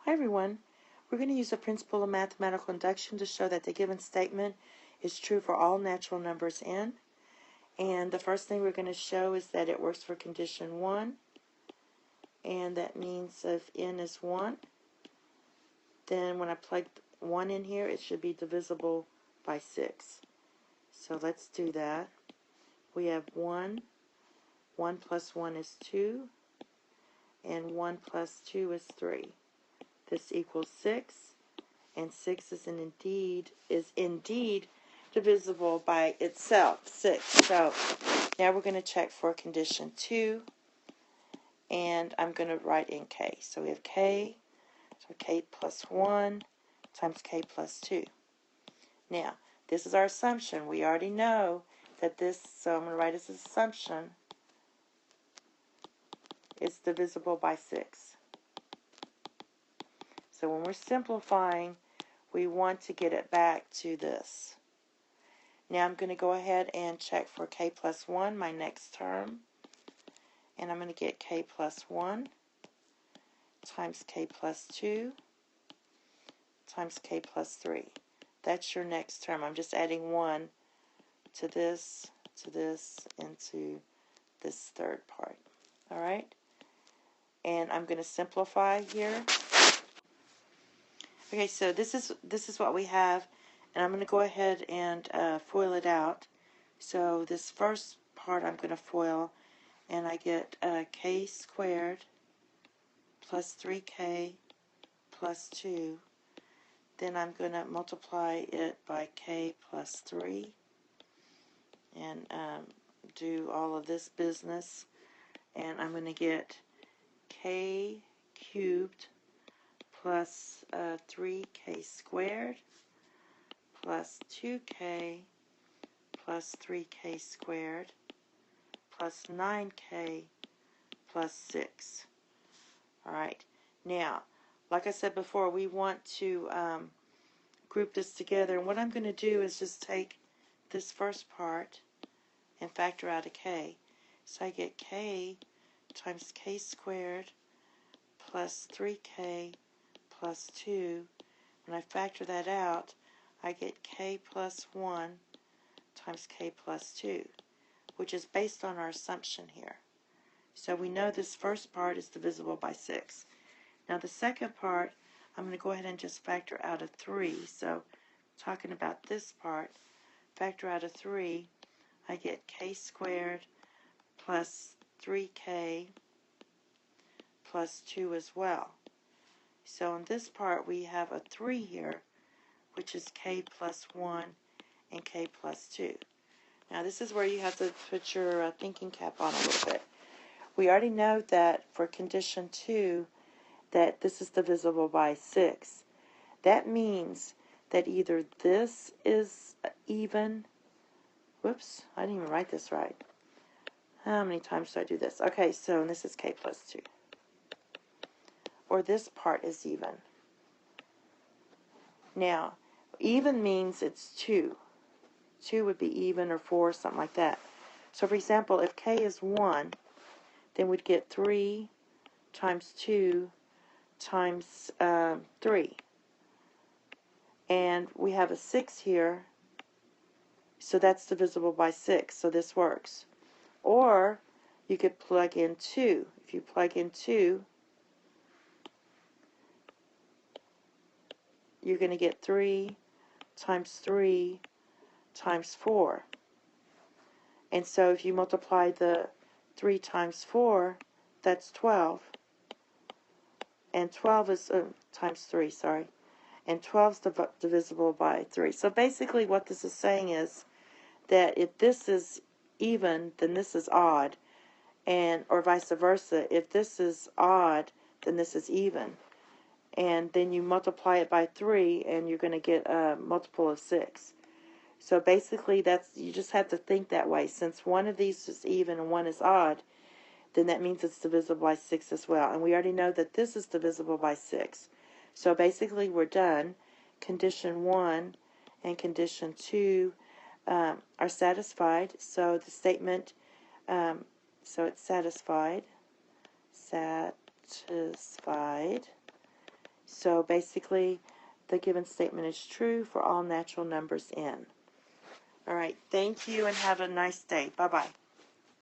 Hi everyone. We're going to use a principle of mathematical induction to show that the given statement is true for all natural numbers n. And the first thing we're going to show is that it works for condition 1. And that means if n is 1, then when I plug 1 in here, it should be divisible by 6. So let's do that. We have 1. 1 plus 1 is 2. And 1 plus 2 is 3. This equals 6, and 6 is indeed divisible by itself, 6. So now we're going to check for condition 2, and I'm going to write in k. So we have k, so k plus 1 times k plus 2. Now, this is our assumption. We already know that this, so I'm going to write as an assumption, is divisible by 6. So when we're simplifying, we want to get it back to this. Now I'm going to go ahead and check for k plus 1, my next term. And I'm going to get k plus 1 times k plus 2 times k plus 3. That's your next term. I'm just adding 1 to this, and to this third part. All right? And I'm going to simplify here. Okay, so this is what we have, and I'm going to go ahead and FOIL it out. So this first part I'm going to FOIL, and I get k squared plus 3k plus 2. Then I'm going to multiply it by k plus 3 and do all of this business. And I'm going to get k cubed plus 3k squared plus 2k plus 3k squared plus 9k plus 6. Alright, now, like I said before, we want to group this together. And what I'm going to do is just take this first part and factor out a k. So I get k times k squared plus 3k plus 2. When I factor that out, I get k plus 1 times k plus 2, which is based on our assumption here. So we know this first part is divisible by 6. Now the second part, I'm going to go ahead and just factor out a 3. So talking about this part, factor out a 3, I get k squared plus 3k plus 2 as well. So in this part, we have a 3 here, which is k plus 1 and k plus 2. Now this is where you have to put your thinking cap on a little bit. We already know that for condition 2, that this is divisible by 6. That means that either this is even, whoops, I didn't even write this right. How many times do I do this? Okay, so this is k plus 2. Or this part is even. Now, even means it's 2. 2 would be even, or 4, something like that. So for example, if k is 1, then we'd get 3 times 2 times 3. And we have a 6 here, so that's divisible by 6, so this works. Or you could plug in 2. If you plug in 2, you're going to get 3 times 3 times 4. And so if you multiply the 3 times 4, that's 12. And 12 is, times 3, sorry. And 12 is divisible by 3. So basically what this is saying is that if this is even, then this is odd. And, or vice versa. If this is odd, then this is even. And then you multiply it by 3, and you're going to get a multiple of 6. So basically, you just have to think that way. Since one of these is even and one is odd, then that means it's divisible by 6 as well. And we already know that this is divisible by 6. So basically, we're done. Condition 1 and condition 2 are satisfied. So the statement, so it's satisfied. So basically, the given statement is true for all natural numbers n. All right, thank you and have a nice day. Bye-bye.